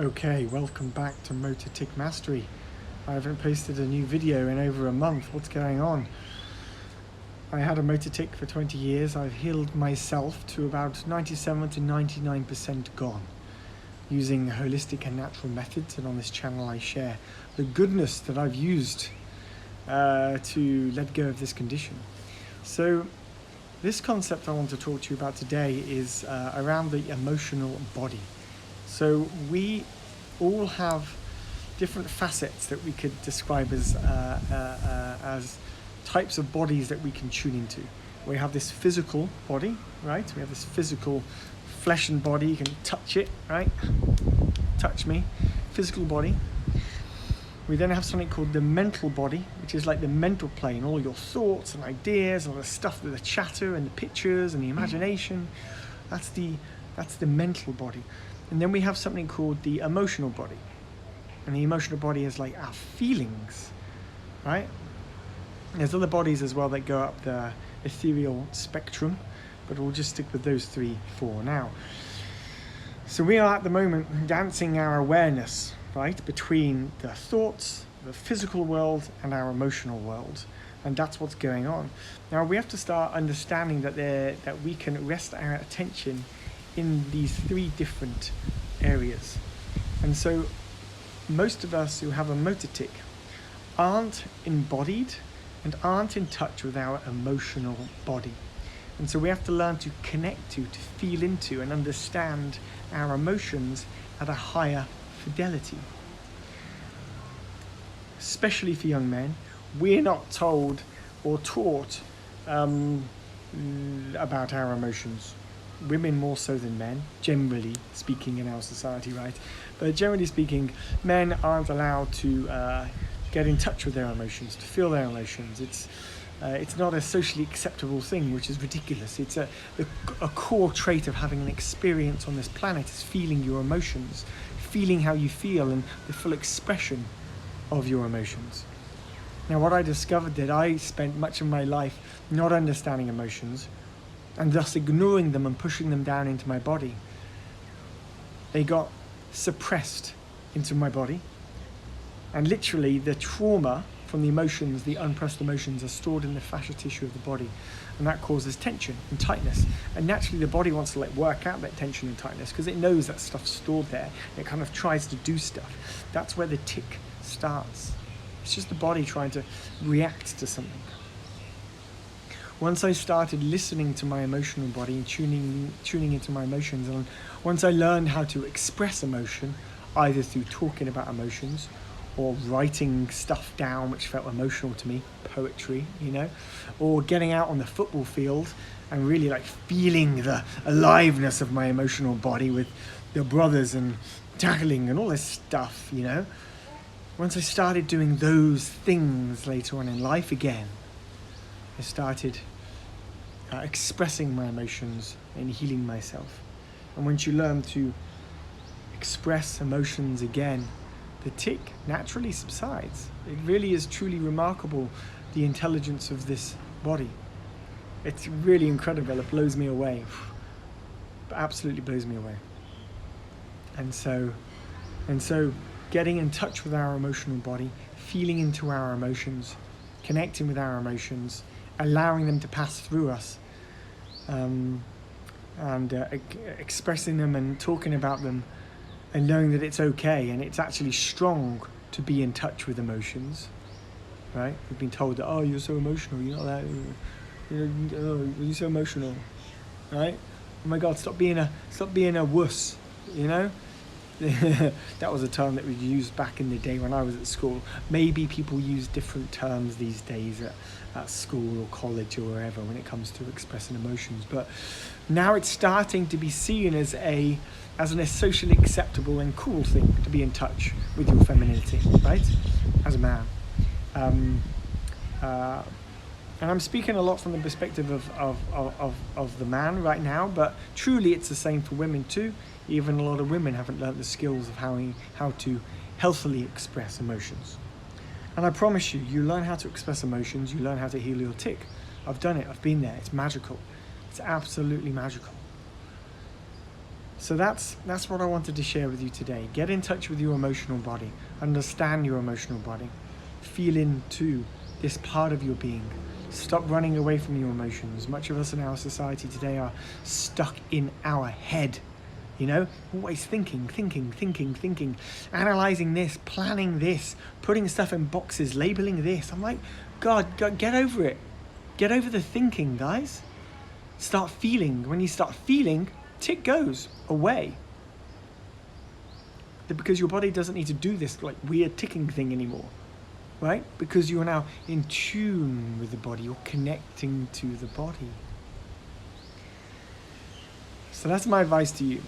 Okay, welcome back to Motor Tic Mastery. I haven't posted a new video in over a month. What's going on? I had a motor tic for 20 years. I've healed myself to about 97 to 99% gone using holistic and natural methods, and on this channel I share the goodness that I've used to let go of this condition. So this concept I want to talk to you about today is around the emotional body. So we all have different facets that we could describe as types of bodies that we can tune into. We have this physical body, right? We have this physical flesh and body. You can touch it, right? Touch me. Physical body. We then have something called the mental body, which is like the mental plane, all your thoughts and ideas, all the stuff, the chatter and the pictures and the imagination. That's the mental body. And then we have something called the emotional body. And the emotional body is like our feelings, right? There's other bodies as well that go up the ethereal spectrum, but we'll just stick with those 3 for now. So we are at the moment dancing our awareness, right, between the thoughts, the physical world, and our emotional world. And that's what's going on. Now we have to start understanding that we can rest our attention in these 3 different areas. And so most of us who have a motor tic aren't embodied and aren't in touch with our emotional body. And so we have to learn to connect to feel into and understand our emotions at a higher fidelity. Especially for young men, we're not told or taught about our emotions. Women more so than men, generally speaking in our society, right? But generally speaking, men aren't allowed to get in touch with their emotions, to feel their emotions. It's not a socially acceptable thing, which is ridiculous. It's a core trait of having an experience on this planet is feeling your emotions, feeling how you feel and the full expression of your emotions. Now, what I discovered that I spent much of my life not understanding emotions and thus ignoring them and pushing them down into my body. They got suppressed into my body, and literally the trauma from the emotions, the unpressed emotions, are stored in the fascia tissue of the body, and that causes tension and tightness. And naturally the body wants to work out that tension and tightness because it knows that stuff's stored there. It kind of tries to do stuff. That's where the tic starts. It's just the body trying to react to something. Once I started listening to my emotional body and tuning into my emotions, and once I learned how to express emotion, either through talking about emotions or writing stuff down which felt emotional to me, poetry, or getting out on the football field and really feeling the aliveness of my emotional body with the brothers and tackling and all this stuff, Once I started doing those things later on in life again, I started expressing my emotions and healing myself. And once you learn to express emotions again, the tic naturally subsides. It really is truly remarkable, the intelligence of this body. It's really incredible. It blows me away. It absolutely blows me away. And so getting in touch with our emotional body, feeling into our emotions, connecting with our emotions, allowing them to pass through us, and expressing them and talking about them, and knowing that it's okay and it's actually strong to be in touch with emotions, right? We've been told that, oh, you're so emotional, you're not that, you're so emotional, right? Oh my God, stop being a wuss, That was a term that we used back in the day when I was at school. Maybe people use different terms these days at school or college or wherever when it comes to expressing emotions. But now it's starting to be seen as a socially acceptable and cool thing to be in touch with your femininity, right? As a man. And I'm speaking a lot from the perspective of the man right now, but truly it's the same for women too. Even a lot of women haven't learned the skills of how to healthily express emotions. And I promise you, you learn how to express emotions, you learn how to heal your tic. I've done it, I've been there, it's magical. It's absolutely magical. So that's what I wanted to share with you today. Get in touch with your emotional body. Understand your emotional body. Feel into this part of your being. Stop running away from your emotions. Much of us in our society today are stuck in our head. You know, always thinking, analyzing this, planning this, putting stuff in boxes, labeling this. I'm like, God, get over it. Get over the thinking, guys. Start feeling. When you start feeling, tic goes away. Because your body doesn't need to do this like weird ticking thing anymore, right? Because you are now in tune with the body. You're connecting to the body. So that's my advice to you.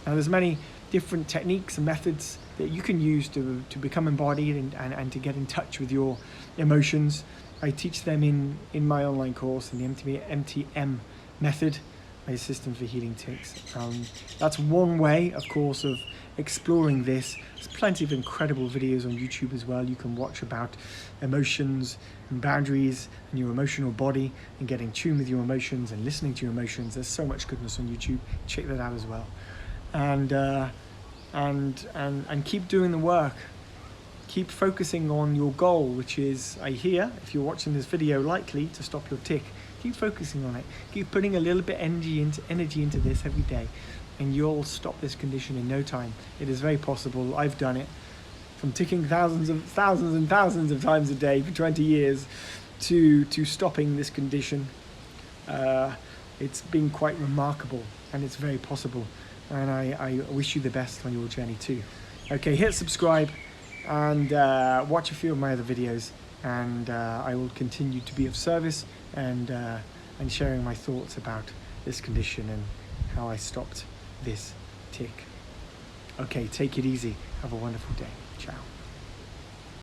Now there's many different techniques and methods that you can use to become embodied and to get in touch with your emotions. I teach them in my online course, in the MTM method, my system for healing tics. That's one way, of course, of exploring this. There's plenty of incredible videos on YouTube as well you can watch about emotions and boundaries and your emotional body and getting in tune with your emotions and listening to your emotions. There's so much goodness on YouTube. Check that out as well. And keep doing the work. Keep focusing on your goal, which is, if you're watching this video, likely to stop your tic. Keep focusing on it. Keep putting a little bit energy into this every day, and you'll stop this condition in no time. It is very possible. I've done it. From ticking thousands and thousands of times a day for 20 years to stopping this condition. It's been quite remarkable, and it's very possible. And I wish you the best on your journey too. Okay, hit subscribe and watch a few of my other videos, and I will continue to be of service and sharing my thoughts about this condition and how I stopped this tic. Okay, take it easy. Have a wonderful day. Ciao.